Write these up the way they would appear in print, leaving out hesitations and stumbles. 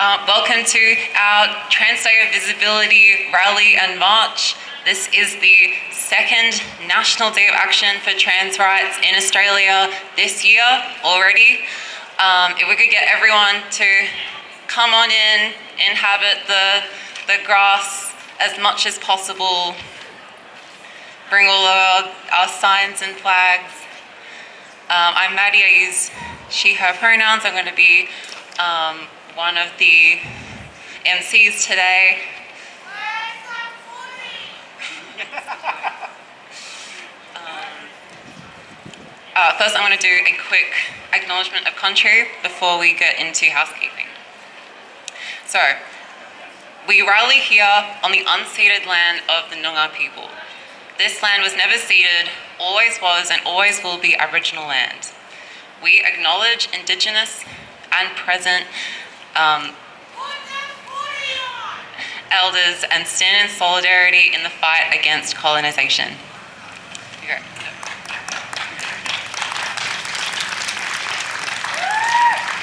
Welcome to our Trans Day of Visibility Rally and March. This is the second National Day of Action for Trans Rights in Australia this year already. If we could get everyone to come on in, inhabit the grass as much as possible, bring all of our signs and flags. I'm Maddie, I use she, her pronouns. I'm going to be one of the MCs today. First, I'm going to do a quick acknowledgement of country before we get into housekeeping. So, we rally here on the unceded land of the Noongar people. This land was never ceded, always was and always will be Aboriginal land. We acknowledge Indigenous and present elders and stand in solidarity in the fight against colonisation. Okay.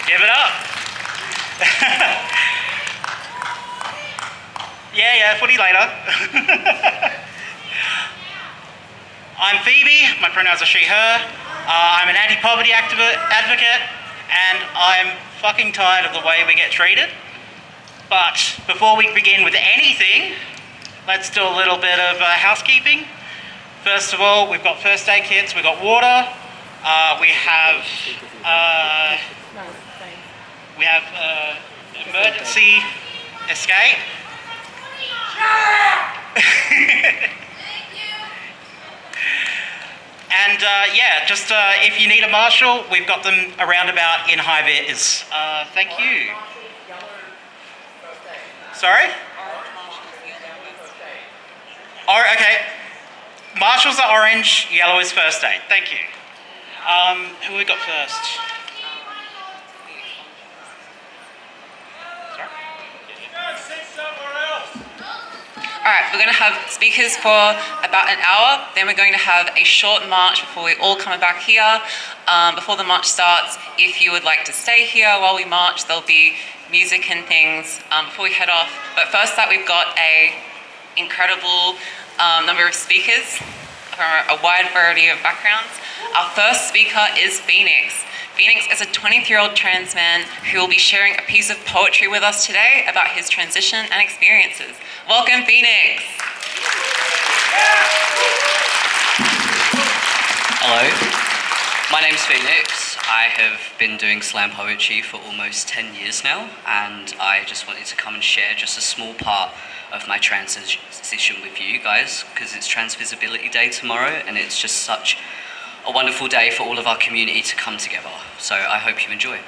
Give it up. yeah, footy later. I'm Phoebe, my pronouns are she, her. I'm an anti-poverty advocate, and I'm fucking tired of the way we get treated. But before we begin with anything, let's do a little bit of housekeeping. First of all, we've got first aid kits, we've got water, we have emergency escape. And if you need a marshal, we've got them around about in high vis. Thank you. Sorry? Okay. Marshals are orange, yellow is first aid. Thank you. Who we got first? Alright, we're going to have speakers for about an hour, then we're going to have a short march before we all come back here. Before the march starts, if you would like to stay here while we march, there'll be music and things before we head off. But first that we've got a incredible number of speakers from a wide variety of backgrounds. Our first speaker is Phoenix. Phoenix is a 23-year-old trans man who will be sharing a piece of poetry with us today about his transition and experiences. Welcome, Phoenix. Hello, my name's Phoenix. I have been doing slam poetry for almost 10 years now, and I just wanted to come and share just a small part of my transition with you guys, because it's Trans Visibility Day tomorrow, and it's just such a wonderful day for all of our community to come together. So I hope you enjoy.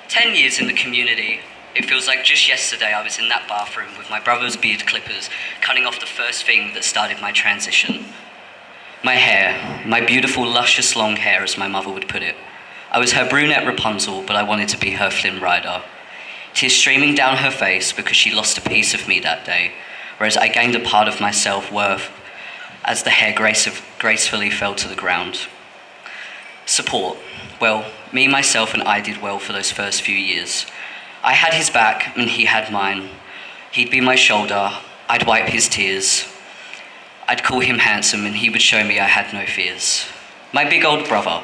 "10 years in the community. It feels like just yesterday I was in that bathroom with my brother's beard clippers, cutting off the first thing that started my transition. My hair, my beautiful luscious long hair as my mother would put it. I was her brunette Rapunzel, but I wanted to be her Flynn Rider. Tears streaming down her face because she lost a piece of me that day, whereas I gained a part of my self-worth as the hair gracefully fell to the ground. Support. Well, me, myself, and I did well for those first few years. I had his back, and he had mine. He'd be my shoulder, I'd wipe his tears. I'd call him handsome, and he would show me I had no fears. My big old brother,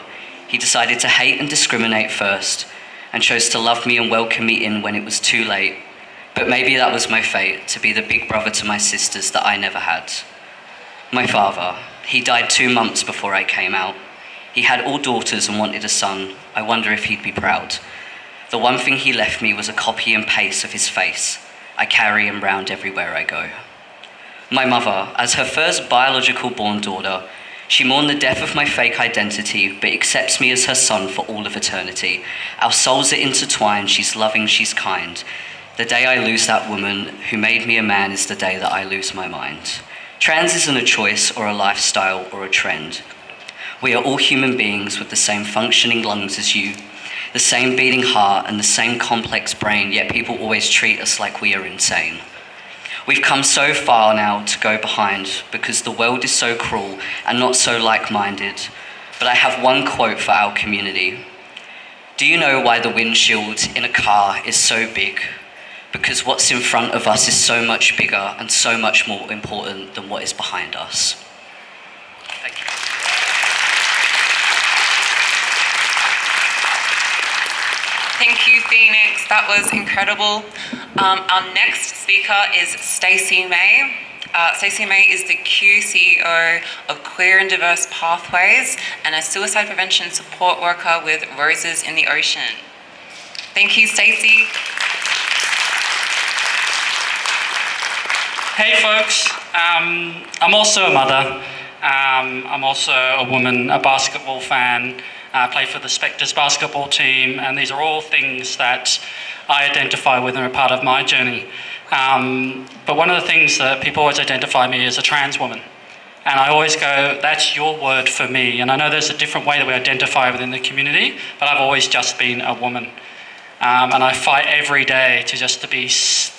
he decided to hate and discriminate first, and chose to love me and welcome me in when it was too late. But maybe that was my fate, to be the big brother to my sisters that I never had. My father, he died 2 months before I came out. He had all daughters and wanted a son. I wonder if he'd be proud. The one thing he left me was a copy and paste of his face. I carry him round everywhere I go. My mother, as her first biological born daughter, she mourned the death of my fake identity, but accepts me as her son for all of eternity. Our souls are intertwined, she's loving, she's kind. The day I lose that woman who made me a man is the day that I lose my mind. Trans isn't a choice or a lifestyle or a trend. We are all human beings with the same functioning lungs as you, the same beating heart and the same complex brain, yet people always treat us like we are insane. We've come so far now to go behind because the world is so cruel and not so like-minded. but I have one quote for our community. Do you know why the windshield in a car is so big? Because what's in front of us is so much bigger and so much more important than what is behind us. Thank you. Thank you, Phoenix. That was incredible. Our next speaker is Stacey May. Stacey May is the CEO of Queer and Diverse Pathways and a suicide prevention support worker with Roses in the Ocean. Thank you, Stacey. Hey folks, I'm also a mother. I'm also a woman, a basketball fan. I play for the Spectres basketball team, and these are all things that I identify with and are part of my journey. But one of the things that people always identify me as a trans woman. And I always go, that's your word for me. And I know there's a different way that we identify within the community, but I've always just been a woman. And I fight every day to be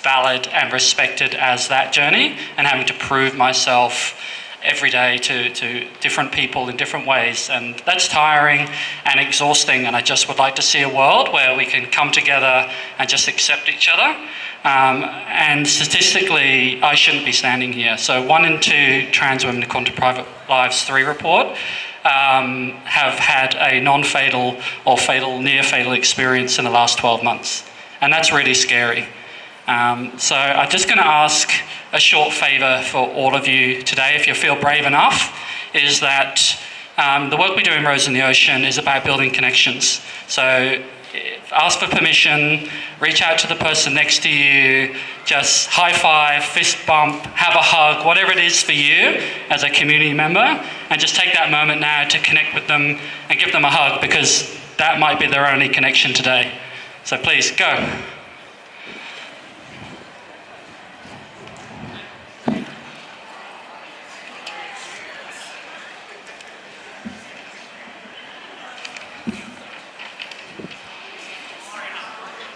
valid and respected as that journey, and having to prove myself every day to different people in different ways. And that's tiring and exhausting, and I just would like to see a world where we can come together and just accept each other. And statistically, I shouldn't be standing here. So 1 in 2 trans women according to Private Lives 3 report have had a non-fatal or fatal, near-fatal experience in the last 12 months. And that's really scary. So I'm just going to ask a short favour for all of you today, if you feel brave enough, is that the work we do in Rose in the Ocean is about building connections. So ask for permission, reach out to the person next to you, just high five, fist bump, have a hug, whatever it is for you as a community member, and just take that moment now to connect with them and give them a hug, because that might be their only connection today. So please, go.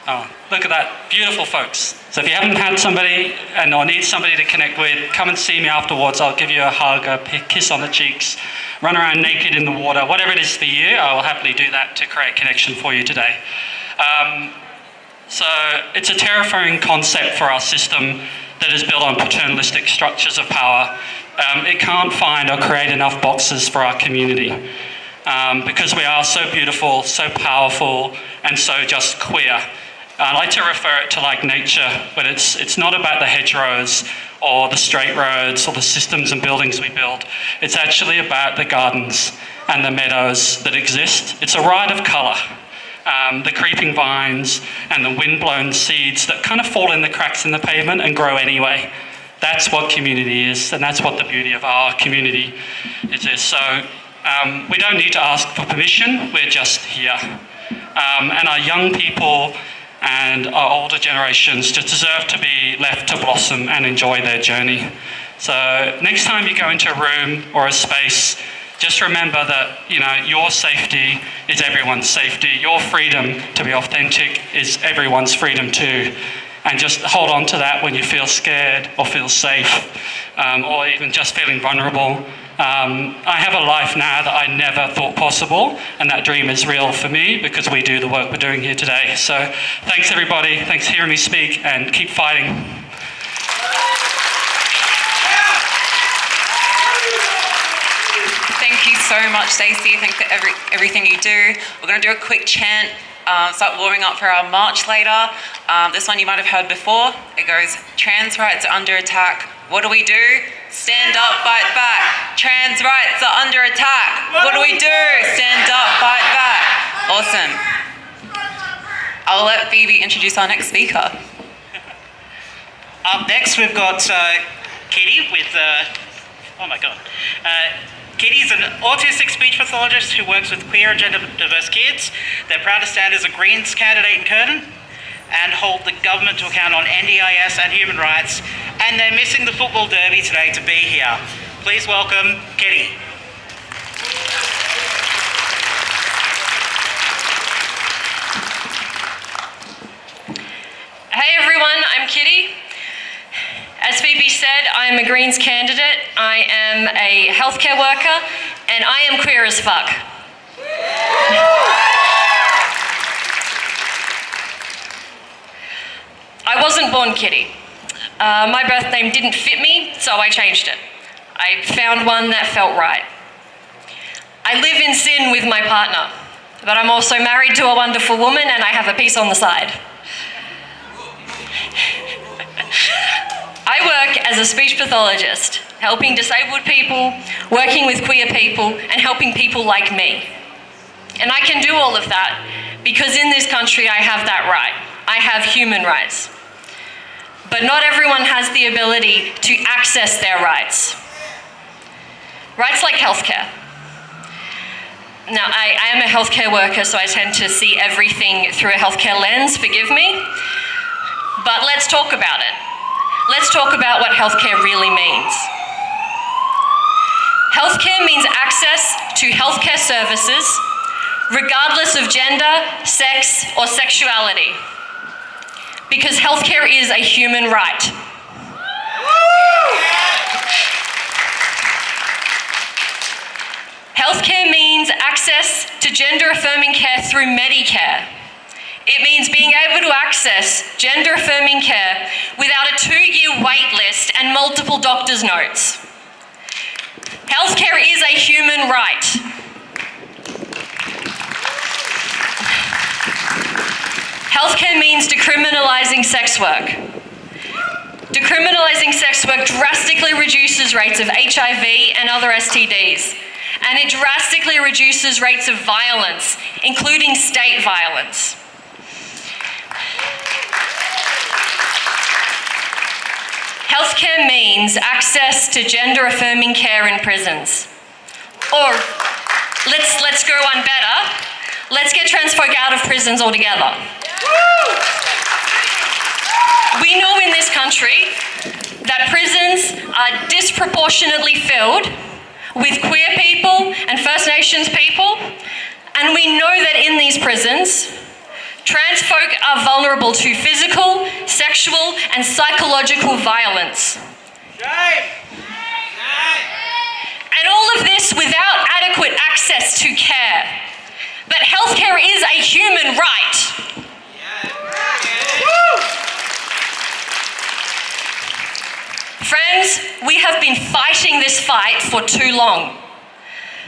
Oh, look at that, beautiful folks. So if you haven't had somebody or need somebody to connect with, come and see me afterwards. I'll give you a hug, a kiss on the cheeks, run around naked in the water, whatever it is for you, I will happily do that to create connection for you today. So it's a terrifying concept for our system that is built on paternalistic structures of power. It can't find or create enough boxes for our community. Because we are so beautiful, so powerful, and so just queer. I like to refer it to like nature, but it's not about the hedgerows or the straight roads or the systems and buildings we build. It's actually about the gardens and the meadows that exist. It's a ride of colour. The creeping vines and the windblown seeds that kind of fall in the cracks in the pavement and grow anyway. That's what community is, and that's what the beauty of our community is. So we don't need to ask for permission, we're just here. And our young people and our older generations just deserve to be left to blossom and enjoy their journey. So next time you go into a room or a space, just remember that, your safety is everyone's safety. Your freedom to be authentic is everyone's freedom too. And just hold on to that when you feel scared or feel safe, or even just feeling vulnerable. I have a life now that I never thought possible, and that dream is real for me because we do the work we're doing here today. So thanks everybody, thanks for hearing me speak, and keep fighting. Thank you so much, Stacey. Thanks for everything you do. We're going to do a quick chant, start warming up for our march later. This one you might have heard before. It goes, trans rights are under attack. What do we do? Stand up, fight back. Trans rights are under attack. What do we do? Stand up, fight back. Awesome. I'll let Phoebe introduce our next speaker. Up next, we've got Kitty with, Kitty's an autistic speech pathologist who works with queer and gender diverse kids. They're proud to stand as a Greens candidate in Curtin and hold the government to account on NDIS and human rights, and they're missing the football derby today to be here. Please welcome Kitty. Hey everyone, I'm Kitty. As Phoebe said, I am a Greens candidate, I am a healthcare worker, and I am queer as fuck. wasn't born Kitty. My birth name didn't fit me, so I changed it. I found one that felt right. I live in sin with my partner, but I'm also married to a wonderful woman and I have a piece on the side. I work as a speech pathologist, helping disabled people, working with queer people, and helping people like me. And I can do all of that because in this country I have that right. I have human rights. But not everyone has the ability to access their rights. Rights like healthcare. Now, I am a healthcare worker, so I tend to see everything through a healthcare lens, forgive me. But let's talk about it. Let's talk about what healthcare really means. Healthcare means access to healthcare services, regardless of gender, sex, or sexuality. Because healthcare is a human right. Healthcare means access to gender-affirming care through Medicare. It means being able to access gender-affirming care without a 2-year wait list and multiple doctor's notes. Healthcare is a human right. Healthcare means decriminalising sex work. Decriminalising sex work drastically reduces rates of HIV and other STDs, and it drastically reduces rates of violence, including state violence. Healthcare means access to gender-affirming care in prisons. Or, let's go one better. Let's get trans folk out of prisons altogether. We know in this country that prisons are disproportionately filled with queer people and First Nations people, and we know that in these prisons, trans folk are vulnerable to physical, sexual, and psychological violence. And all of this without adequate access to care. But healthcare is a human right. Friends, we have been fighting this fight for too long.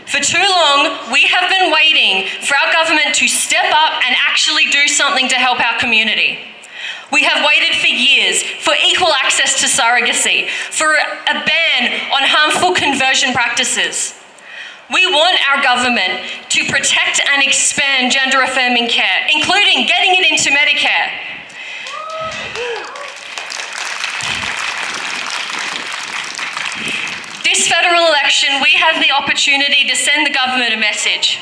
For too long, we have been waiting for our government to step up and actually do something to help our community. We have waited for years for equal access to surrogacy, for a ban on harmful conversion practices. We want our government to protect and expand gender-affirming care, including getting it into Medicare. This federal election, we have the opportunity to send the government a message.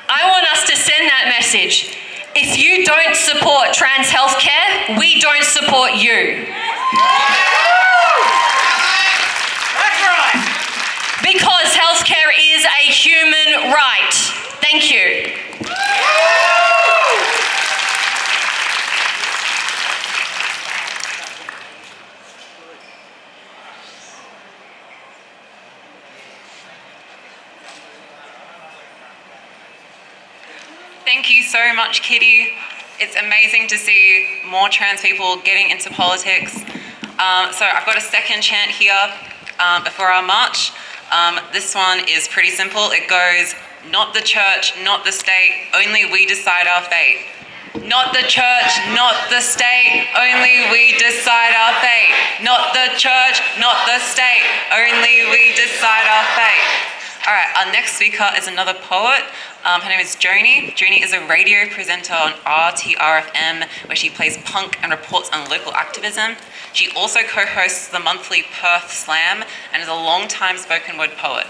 I want us to send that message. If you don't support trans healthcare, we don't support you. That's right. Because healthcare is a human right. Thank you. Thank you so much, Kitty. It's amazing to see more trans people getting into politics. So I've got a second chant here before our march. This one is pretty simple. It goes, not the church, not the state, only we decide our fate. Not the church, not the state, only we decide our fate. Not the church, not the state, only we decide our fate. All right, our next speaker is another poet. Her name is Joni. Joni is a radio presenter on RTRFM, where she plays punk and reports on local activism. She also co-hosts the monthly Perth Slam and is a long-time spoken word poet.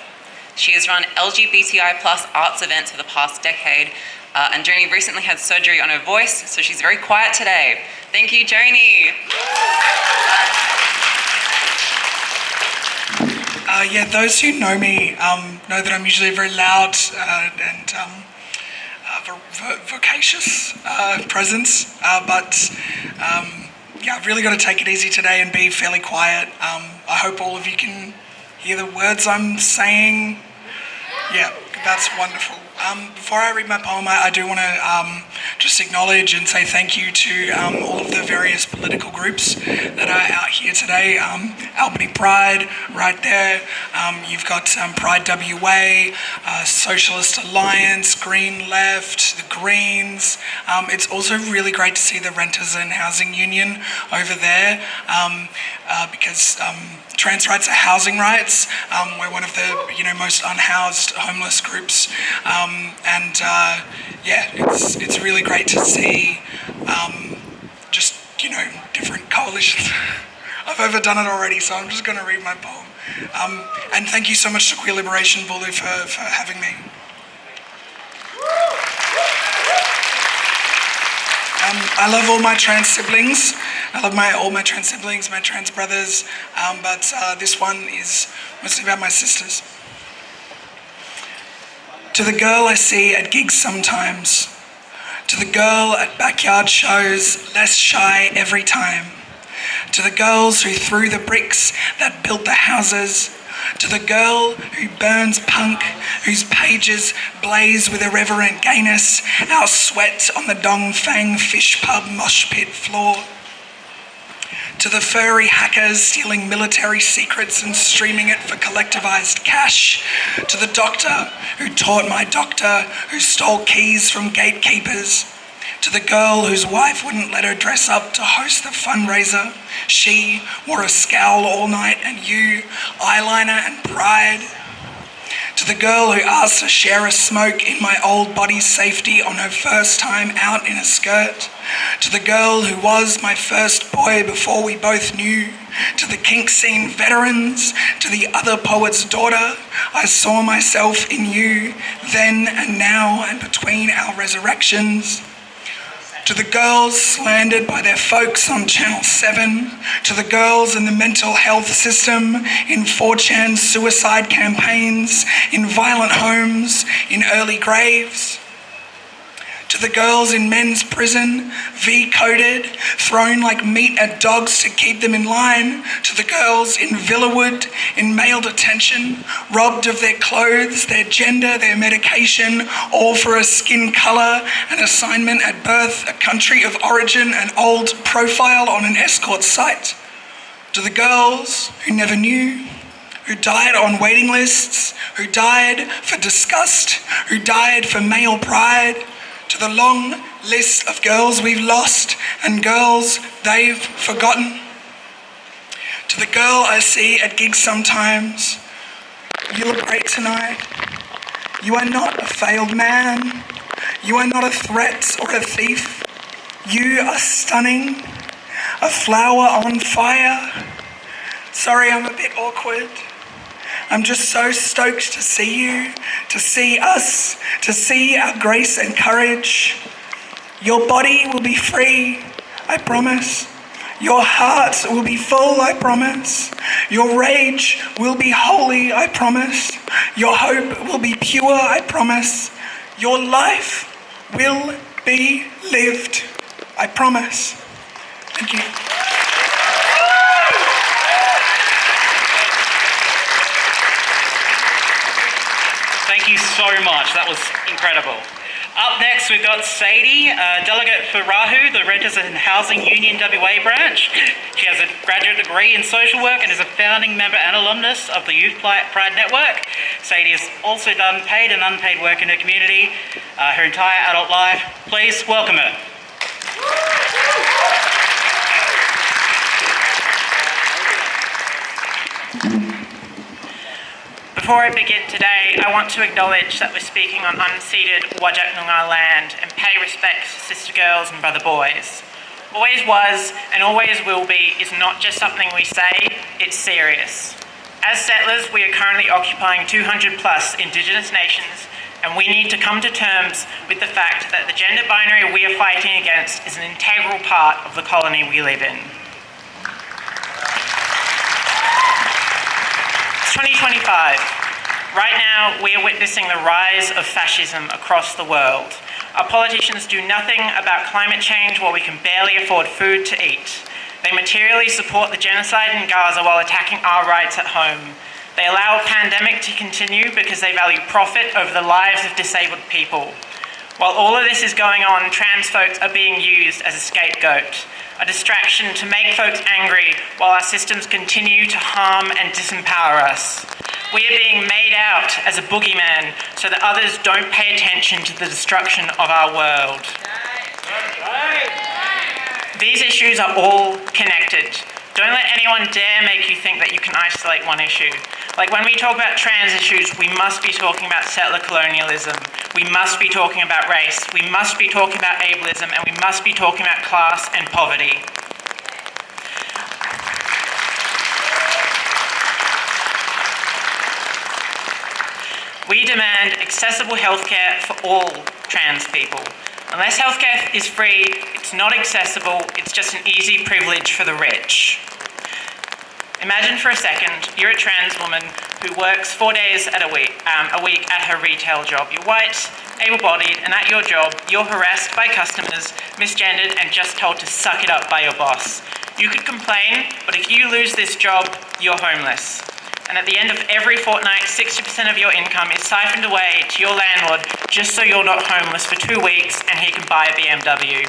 She has run LGBTI+ arts events for the past decade, and Joni recently had surgery on her voice, so she's very quiet today. Thank you, Joni. Those who know me know that I'm usually a very loud and vocacious presence, but I've really got to take it easy today and be fairly quiet. I hope all of you can hear the words I'm saying. Yeah, that's wonderful. Before I read my poem, I do want to just acknowledge and say thank you to all of the various political groups that are out here today. Albany Pride, right there. You've got Pride WA, Socialist Alliance, Green Left, the Greens. It's also really great to see the Renters and Housing Union over there because trans rights are housing rights. We're one of the most unhoused homeless groups, and it's really great to see just different coalitions. I've overdone it already, so I'm just going to read my poem. And thank you so much to Queer Liberation Bulu for having me. I love all my trans siblings. I love all my trans siblings, my trans brothers, but this one is mostly about my sisters. To the girl I see at gigs sometimes, to the girl at backyard shows, less shy every time, to the girls who threw the bricks that built the houses, to the girl who burns punk, whose pages blaze with irreverent gayness, our sweat on the Dong Fang fish pub mosh pit floor. To the furry hackers stealing military secrets and streaming it for collectivized cash. To the doctor who taught my doctor, who stole keys from gatekeepers. To the girl whose wife wouldn't let her dress up to host the fundraiser. She wore a scowl all night and you, eyeliner and pride. To the girl who asked to share a smoke in my old body's safety on her first time out in a skirt. To the girl who was my first boy before we both knew. To the kink scene veterans, to the other poet's daughter, I saw myself in you, then and now and between our resurrections. To the girls slandered by their folks on Channel 7, to the girls in the mental health system, in 4chan suicide campaigns, in violent homes, in early graves. To the girls in men's prison, V-coded, thrown like meat at dogs to keep them in line. To the girls in Villawood, in male detention, robbed of their clothes, their gender, their medication, all for a skin colour, an assignment at birth, a country of origin, an old profile on an escort site. To the girls who never knew, who died on waiting lists, who died for disgust, who died for male pride. To the long list of girls we've lost and girls they've forgotten. To the girl I see at gigs sometimes, you look great tonight. You are not a failed man. You are not a threat or a thief. You are stunning, a flower on fire. Sorry, I'm a bit awkward. I'm just so stoked to see you, to see us, to see our grace and courage. Your body will be free, I promise. Your heart will be full, I promise. Your rage will be holy, I promise. Your hope will be pure, I promise. Your life will be lived, I promise. Thank you. Thank you so much. That was incredible. Up next, we've got Sadie, delegate for Rahu, the Renters and Housing Union WA branch. She has a graduate degree in social work and is a founding member and alumnus of the Youth Pride Network. Sadie has also done paid and unpaid work in her community her entire adult life. Please welcome her. Before I begin today, I want to acknowledge that we're speaking on unceded Whadjuk Noongar land and pay respects to sister girls and brother boys. Always was and always will be is not just something we say, it's serious. As settlers, we are currently occupying 200 plus Indigenous nations, and we need to come to terms with the fact that the gender binary we are fighting against is an integral part of the colony we live in. It's 2025. Right now, we are witnessing the rise of fascism across the world. Our politicians do nothing about climate change while we can barely afford food to eat. They materially support the genocide in Gaza while attacking our rights at home. They allow a pandemic to continue because they value profit over the lives of disabled people. While all of this is going on, trans folks are being used as a scapegoat, a distraction to make folks angry while our systems continue to harm and disempower us. We are being made out as a boogeyman so that others don't pay attention to the destruction of our world. These issues are all connected. Don't let anyone dare make you think that you can isolate one issue. Like when we talk about trans issues, we must be talking about settler colonialism. We must be talking about race. We must be talking about ableism, and we must be talking about class and poverty. We demand accessible healthcare for all trans people. Unless healthcare is free, it's not accessible, it's just an easy privilege for the rich. Imagine for a second, you're a trans woman who works 4 days a week at her retail job. You're white, able-bodied, and at your job, you're harassed by customers, misgendered, and just told to suck it up by your boss. You could complain, but if you lose this job, you're homeless. And at the end of every fortnight, 60% of your income is siphoned away to your landlord just so you're not homeless for 2 weeks and he can buy a BMW.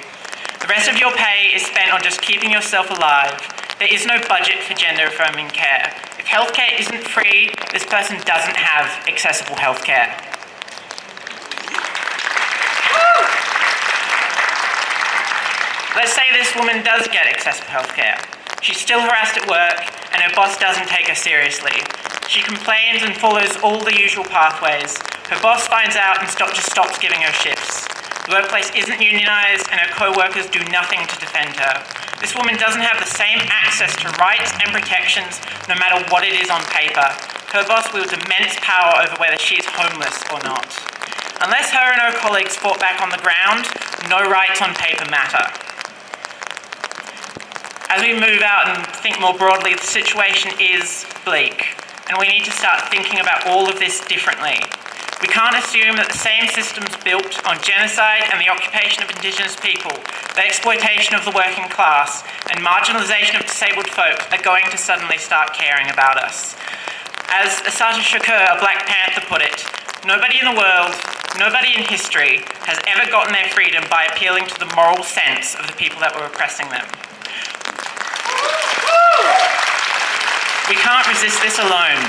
The rest of your pay is spent on just keeping yourself alive. There is no budget for gender-affirming care. If healthcare isn't free, this person doesn't have accessible healthcare. Let's say this woman does get accessible healthcare. She's still harassed at work, and her boss doesn't take her seriously. She complains and follows all the usual pathways. Her boss finds out and just stops giving her shifts. The workplace isn't unionised, and her co-workers do nothing to defend her. This woman doesn't have the same access to rights and protections, no matter what it is on paper. Her boss wields immense power over whether she is homeless or not. Unless her and her colleagues fought back on the ground, no rights on paper matter. As we move out and think more broadly, the situation is bleak, and we need to start thinking about all of this differently. We can't assume that the same systems built on genocide and the occupation of Indigenous people, the exploitation of the working class, and marginalisation of disabled folk are going to suddenly start caring about us. As Assata Shakur, a Black Panther, put it, nobody in the world, nobody in history has ever gotten their freedom by appealing to the moral sense of the people that were oppressing them. We can't resist this alone.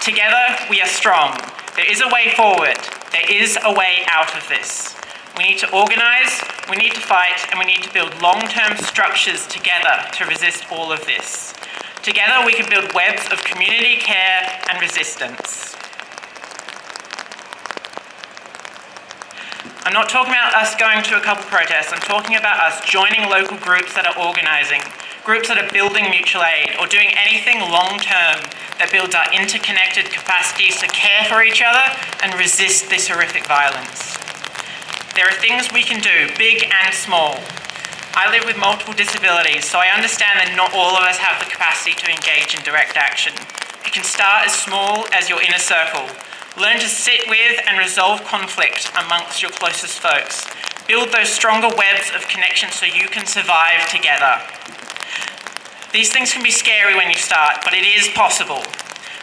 Together, we are strong. There is a way forward. There is a way out of this. We need to organise, we need to fight, and we need to build long-term structures together to resist all of this. Together, we can build webs of community care and resistance. I'm not talking about us going to a couple protests. I'm talking about us joining local groups that are organising, groups that are building mutual aid or doing anything long-term that builds our interconnected capacities to care for each other and resist this horrific violence. There are things we can do, big and small. I live with multiple disabilities, so I understand that not all of us have the capacity to engage in direct action. It can start as small as your inner circle. Learn to sit with and resolve conflict amongst your closest folks. Build those stronger webs of connection so you can survive together. These things can be scary when you start, but it is possible.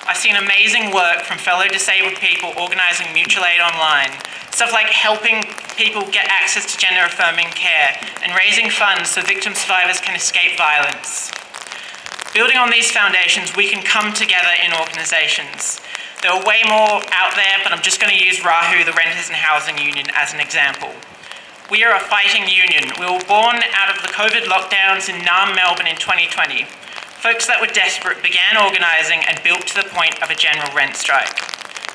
I've seen amazing work from fellow disabled people organising mutual aid online. Stuff like helping people get access to gender-affirming care and raising funds so victim survivors can escape violence. Building on these foundations, we can come together in organisations. There are way more out there, but I'm just going to use Rahu, the Renters and Housing Union, as an example. We are a fighting union. We were born out of the COVID lockdowns in Naarm, Melbourne in 2020. Folks that were desperate began organising and built to the point of a general rent strike.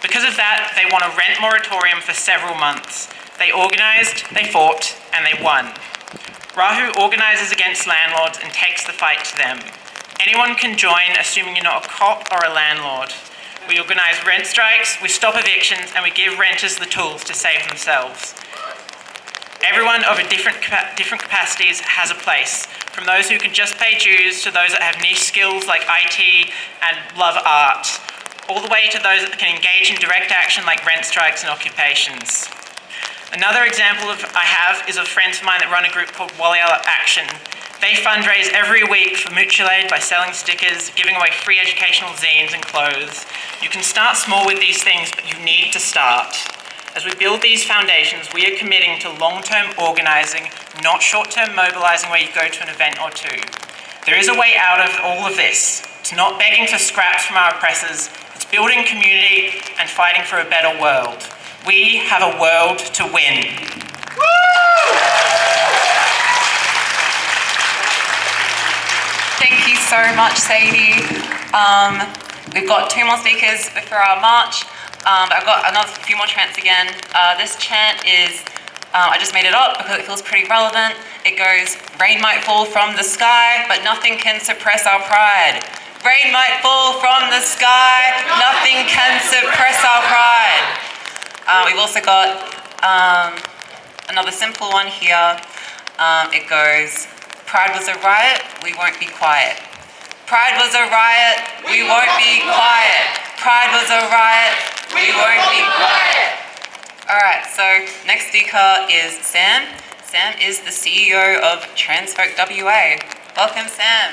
Because of that, they won a rent moratorium for several months. They organised, they fought, and they won. Rahu organises against landlords and takes the fight to them. Anyone can join, assuming you're not a cop or a landlord. We organise rent strikes, we stop evictions, and we give renters the tools to save themselves. Everyone of different capacities has a place, from those who can just pay dues to those that have niche skills like IT and love art, all the way to those that can engage in direct action like rent strikes and occupations. Another example I have is of friends of mine that run a group called Waliala Action. They fundraise every week for mutual aid by selling stickers, giving away free educational zines and clothes. You can start small with these things, but you need to start. As we build these foundations, we are committing to long-term organising, not short-term mobilising where you go to an event or two. There is a way out of all of this. It's not begging for scraps from our oppressors, it's building community and fighting for a better world. We have a world to win. Thank you so much, Sadie. We've got 2 more speakers before our march. I've got another few more chants again. This chant is, I just made it up because it feels pretty relevant. It goes, rain might fall from the sky, but nothing can suppress our pride. Rain might fall from the sky, nothing can suppress our pride. We've also got another simple one here. It goes, pride was a riot, we won't be quiet. Pride was a riot, we won't be quiet. Pride was a riot, we won't be quiet. All right, so next speaker is Sam. Sam is the CEO of Transfolk WA. Welcome, Sam.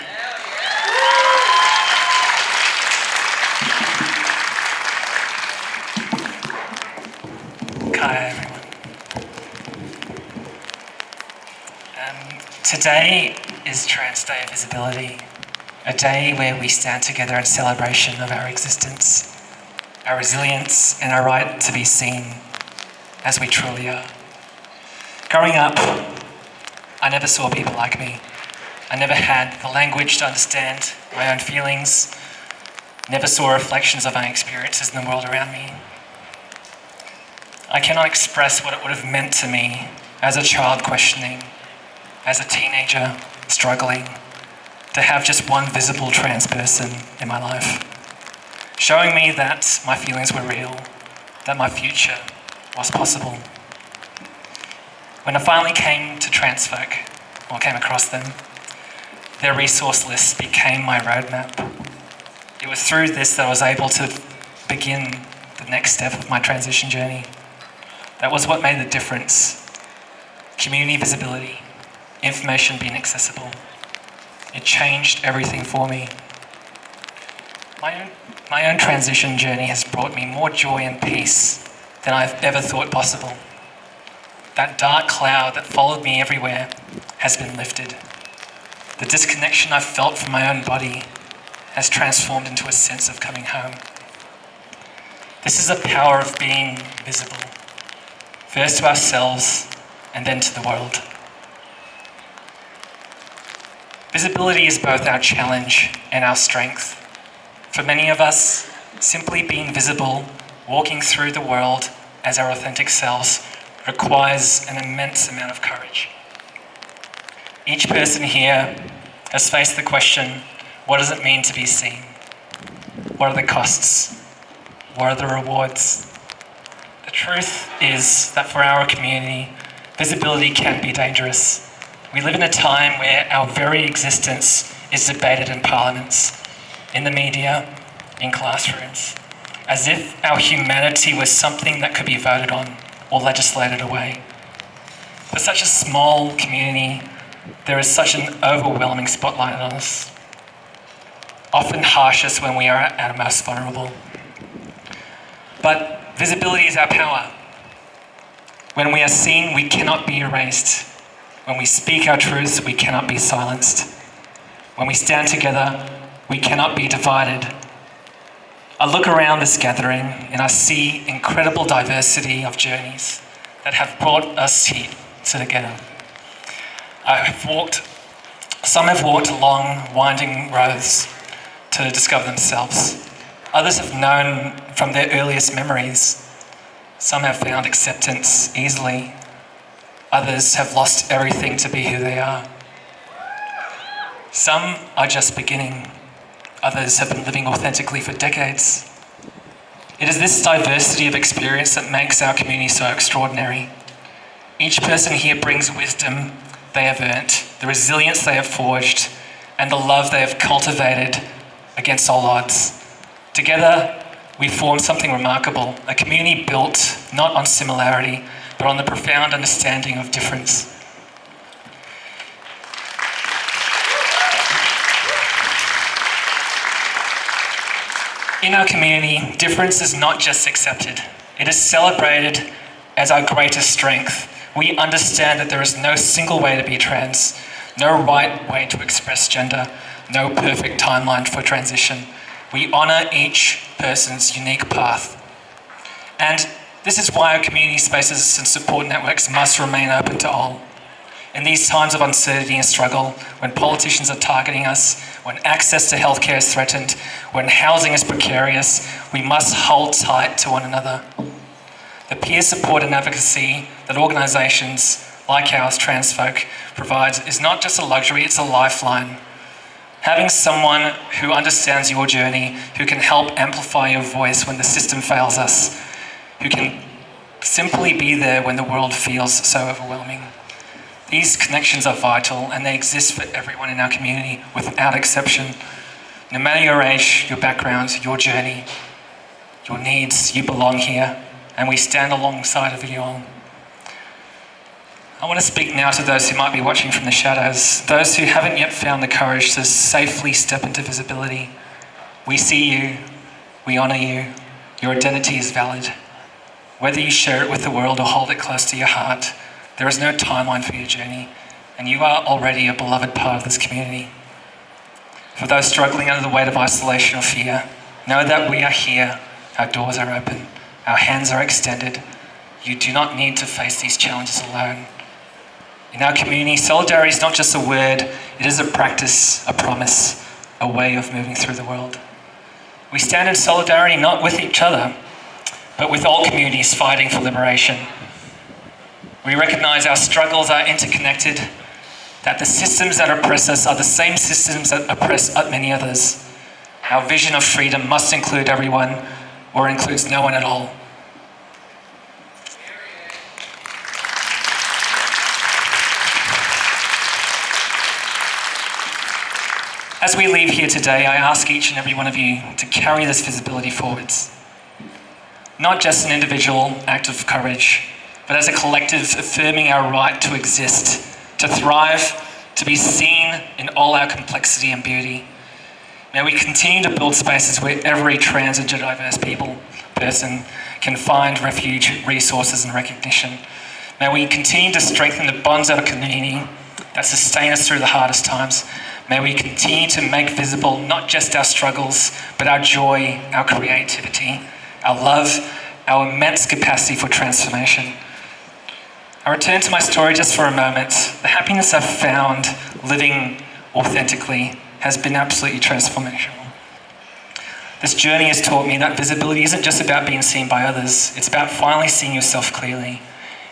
Hi everyone. Today is Trans Day of Visibility, a day where we stand together in celebration of our existence, our resilience and our right to be seen as we truly are. Growing up, I never saw people like me. I never had the language to understand my own feelings, never saw reflections of my experiences in the world around me. I cannot express what it would have meant to me as a child questioning, as a teenager struggling, to have just one visible trans person in my life, showing me that my feelings were real, that my future was possible. When I finally came to Transfolk, or came across them, their resource list became my roadmap. It was through this that I was able to begin the next step of my transition journey. That was what made the difference. Community visibility, information being accessible. It changed everything for me. My own transition journey has brought me more joy and peace than I've ever thought possible. That dark cloud that followed me everywhere has been lifted. The disconnection I've felt from my own body has transformed into a sense of coming home. This is the power of being visible. First to ourselves, and then to the world. Visibility is both our challenge and our strength. For many of us, simply being visible, walking through the world as our authentic selves, requires an immense amount of courage. Each person here has faced the question, what does it mean to be seen? What are the costs? What are the rewards? The truth is that for our community, visibility can be dangerous. We live in a time where our very existence is debated in parliaments, in the media, in classrooms, as if our humanity was something that could be voted on or legislated away. For such a small community, there is such an overwhelming spotlight on us, often harshest when we are at our most vulnerable. But visibility is our power. When we are seen, we cannot be erased. When we speak our truths, we cannot be silenced. When we stand together, we cannot be divided. I look around this gathering and I see incredible diversity of journeys that have brought us here together. Some have walked along winding roads to discover themselves. Others have known from their earliest memories. Some have found acceptance easily. Others have lost everything to be who they are. Some are just beginning. Others have been living authentically for decades. It is this diversity of experience that makes our community so extraordinary. Each person here brings wisdom they have earned, the resilience they have forged, and the love they have cultivated against all odds. Together, we form something remarkable, a community built not on similarity, but on the profound understanding of difference. In our community, difference is not just accepted, it is celebrated as our greatest strength. We understand that there is no single way to be trans, no right way to express gender, no perfect timeline for transition. We honour each person's unique path. And this is why our community spaces and support networks must remain open to all. In these times of uncertainty and struggle, when politicians are targeting us, when access to healthcare is threatened, when housing is precarious, we must hold tight to one another. The peer support and advocacy that organisations like ours, Transfolk, provides is not just a luxury, it's a lifeline. Having someone who understands your journey, who can help amplify your voice when the system fails us, who can simply be there when the world feels so overwhelming. These connections are vital and they exist for everyone in our community without exception. No matter your age, your background, your journey, your needs, you belong here, and we stand alongside of you all. I want to speak now to those who might be watching from the shadows, those who haven't yet found the courage to safely step into visibility. We see you, we honour you, your identity is valid. Whether you share it with the world or hold it close to your heart, there is no timeline for your journey, and you are already a beloved part of this community. For those struggling under the weight of isolation or fear, know that we are here, our doors are open, our hands are extended. You do not need to face these challenges alone. In our community, solidarity is not just a word, it is a practice, a promise, a way of moving through the world. We stand in solidarity not with each other, but with all communities fighting for liberation. We recognise our struggles are interconnected, that the systems that oppress us are the same systems that oppress many others. Our vision of freedom must include everyone, or includes no one at all. As we leave here today, I ask each and every one of you to carry this visibility forwards. Not just an individual act of courage, but as a collective affirming our right to exist, to thrive, to be seen in all our complexity and beauty. May we continue to build spaces where every trans and diverse person can find refuge, resources and recognition. May we continue to strengthen the bonds of our community that sustain us through the hardest times. May we continue to make visible not just our struggles, but our joy, our creativity, our love, our immense capacity for transformation. I return to my story just for a moment. The happiness I've found living authentically has been absolutely transformational. This journey has taught me that visibility isn't just about being seen by others, it's about finally seeing yourself clearly.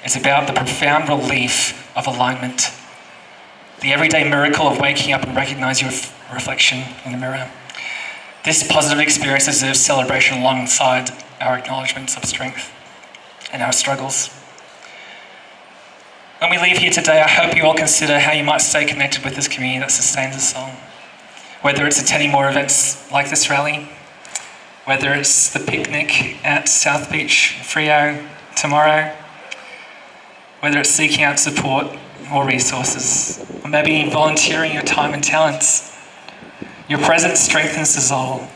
It's about the profound relief of alignment, the everyday miracle of waking up and recognise your reflection in the mirror. This positive experience deserves celebration alongside our acknowledgements of strength and our struggles. When we leave here today, I hope you all consider how you might stay connected with this community that sustains us all. Whether it's attending more events like this rally, whether it's the picnic at South Beach Frio tomorrow, whether it's seeking out support or resources, or maybe volunteering your time and talents. Your presence strengthens us all.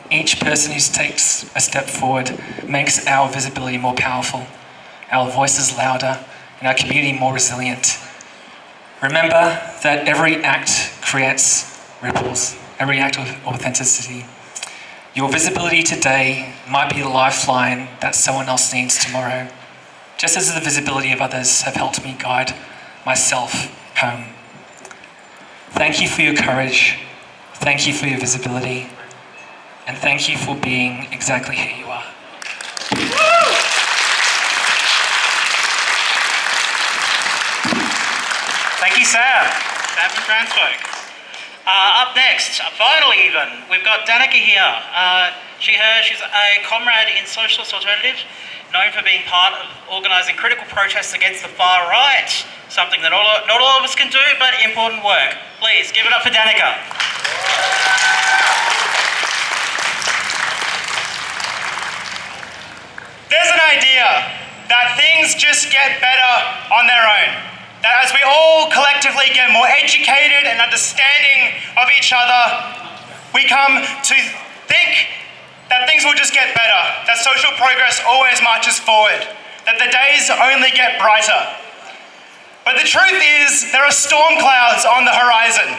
Each person who takes a step forward makes our visibility more powerful, our voices louder, and our community more resilient. Remember that every act creates ripples, every act of authenticity. Your visibility today might be the lifeline that someone else needs tomorrow, just as the visibility of others have helped me guide myself home. Thank you for your courage, thank you for your visibility, and thank you for being exactly who you are. Thank you, Sam. Sam from Transfolk. Up next, finally even, we've got Danica here. She's a comrade in Socialist Alternative, known for being part of organising critical protests against the far right, something that not all of us can do, but important work. Please, give it up for Danica. There's an idea that things just get better on their own. That as we all collectively get more educated and understanding of each other, we come to think that things will just get better, that social progress always marches forward. that the days only get brighter. But the truth is, there are storm clouds on the horizon.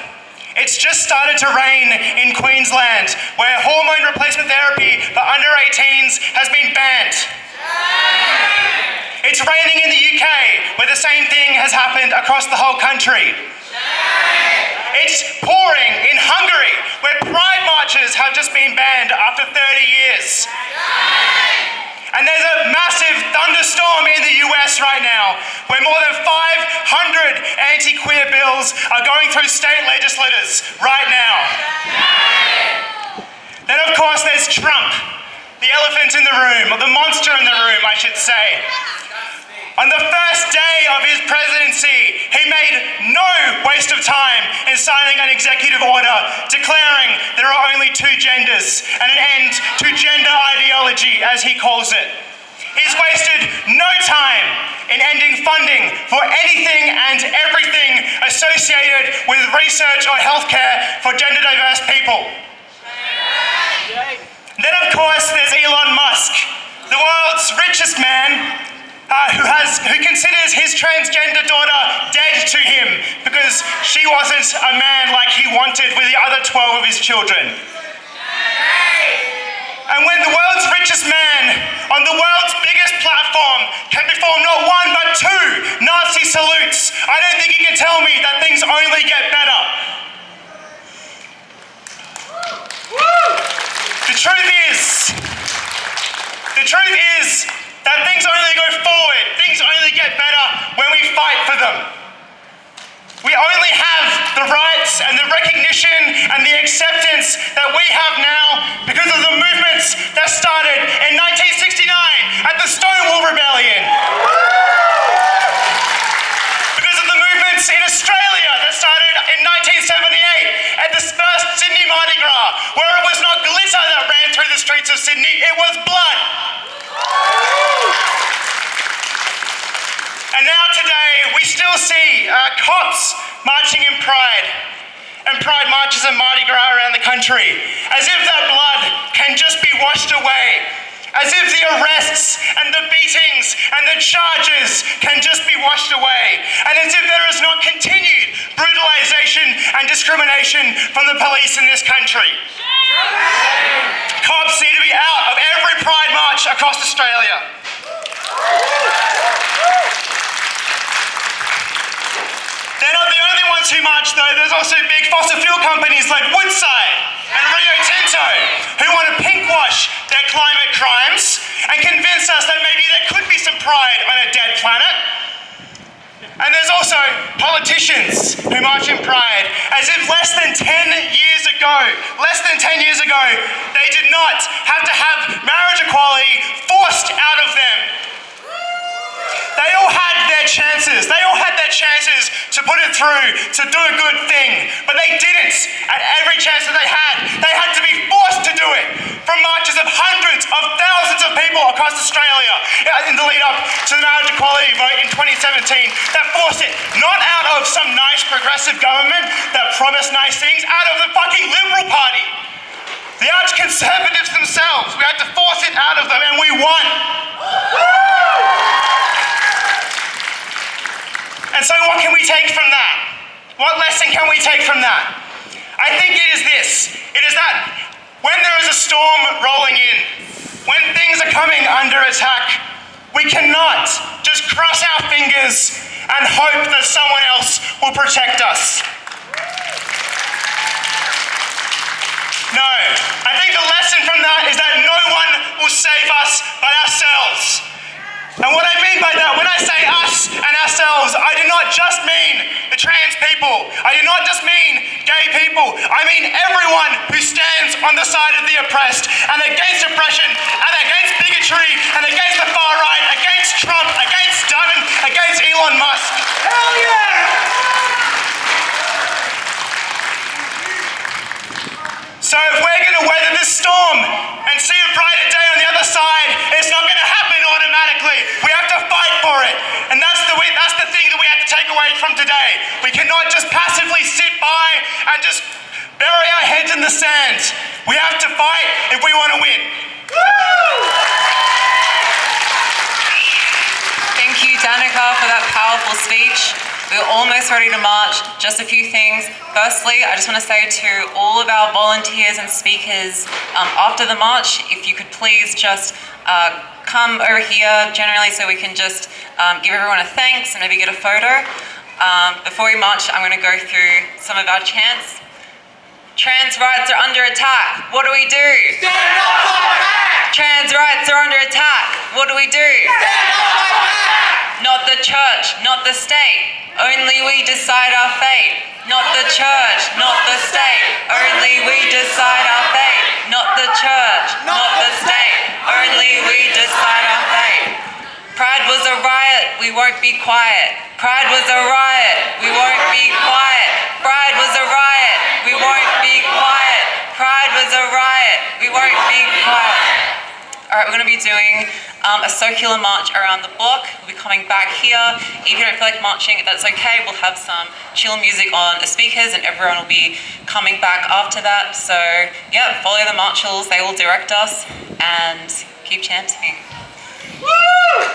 It's just started to rain in Queensland, where hormone replacement therapy for under 18s has been banned. It's raining in the UK, where the same thing has happened across the whole country. It's pouring in Hungary, where pride marches have just been banned after 30 years. And there's a massive thunderstorm in the US right now, where more than 500 anti-queer bills are going through state legislators right now. Then of course there's Trump, the elephant in the room, or the monster in the room, I should say. On the first day of his presidency, he made no waste of time in signing an executive order declaring there are only two genders and an end to gender ideology, as he calls it. He's wasted no time in ending funding for anything and everything associated with research or healthcare for gender diverse people. Then of course there's Elon Musk, the world's richest man, who considers his transgender daughter dead to him because she wasn't a man like he wanted with the other 12 of his children. And when the world's richest man on the world's biggest platform can perform not one but two Nazi salutes, I don't think he can tell me that things only get better. The truth is that things only go forward, things only get better when we fight for them. We only have the rights and the recognition and the acceptance that we have now because of the movements that started in 1969 at the Stonewall Rebellion. Because of the movements in Australia that started in 1978 at the first Sydney Mardi Gras, where it was not glitter that ran through the streets of Sydney, it was blood. And now today, we still see cops marching in Pride and Pride marches and Mardi Gras around the country, as if that blood can just be washed away, as if the arrests and the beatings and the charges can just be washed away, and as if there is not continued brutalization and discrimination from the police in this country. Cops need to be out of every Pride march across Australia. They're not the only ones who march though. There's also big fossil fuel companies like Woodside and Rio Tinto who want to pinkwash their climate crimes and convince us that maybe there could be some pride on a dead planet. And there's also politicians who march in Pride as if less than 10 years ago, they did not have to have marriage equality forced out of them. They all had their chances. They all had their chances to put it through, to do a good thing. But they didn't. At every chance that they had to be forced to do it. From marches of hundreds of thousands of people across Australia in the lead up to the marriage equality vote in 2017 that forced it, not out of some nice progressive government that promised nice things, out of the fucking Liberal Party. The arch conservatives themselves. We had to force it out of them and we won. And so what can we take from that? What lesson can we take from that? I think it is this. It is that when there is a storm rolling in, when things are coming under attack, we cannot just cross our fingers and hope that someone else will protect us. No. I think the lesson from that is that no one will save us but ourselves. And what I mean by that, when I say us and ourselves, I do not just mean the trans people. I do not just mean gay people. I mean everyone who stands on the side of the oppressed and against oppression and against bigotry and against the far right, against Trump, against Dutton, against Elon Musk. Hell yeah! So if we're going to weather this storm and see a brighter day on the other side, it's not going to happen automatically. We have to fight for it. And that's the thing that we have to take away from today. We cannot just passively sit by and just bury our heads in the sand. We have to fight if we want to win. Woo! Danica, for that powerful speech. We're almost ready to march. Just a few things. Firstly, I just want to say to all of our volunteers and speakers after the march, if you could please just come over here generally so we can just give everyone a thanks and maybe get a photo. Before we march, I'm going to go through some of our chants. Trans rights are under attack. What do we do? Stand up for our back! Trans rights are under attack. What do we do? Stand up for our back! Not the church, not the state. Only we decide our fate. Not the church, not the state. Only we decide our fate. Not the church, not the state. Only we decide our fate. Pride was a riot, we won't be quiet. Pride was a riot, we won't be quiet. Pride was a riot, we won't be quiet. Pride was a riot, we won't be quiet. All right, we're going to be doing a circular march around the block. We'll be coming back here. If you don't feel like marching, that's okay. We'll have some chill music on the speakers and everyone will be coming back after that. So yeah, follow the marshals. They will direct us and keep chanting. Woo!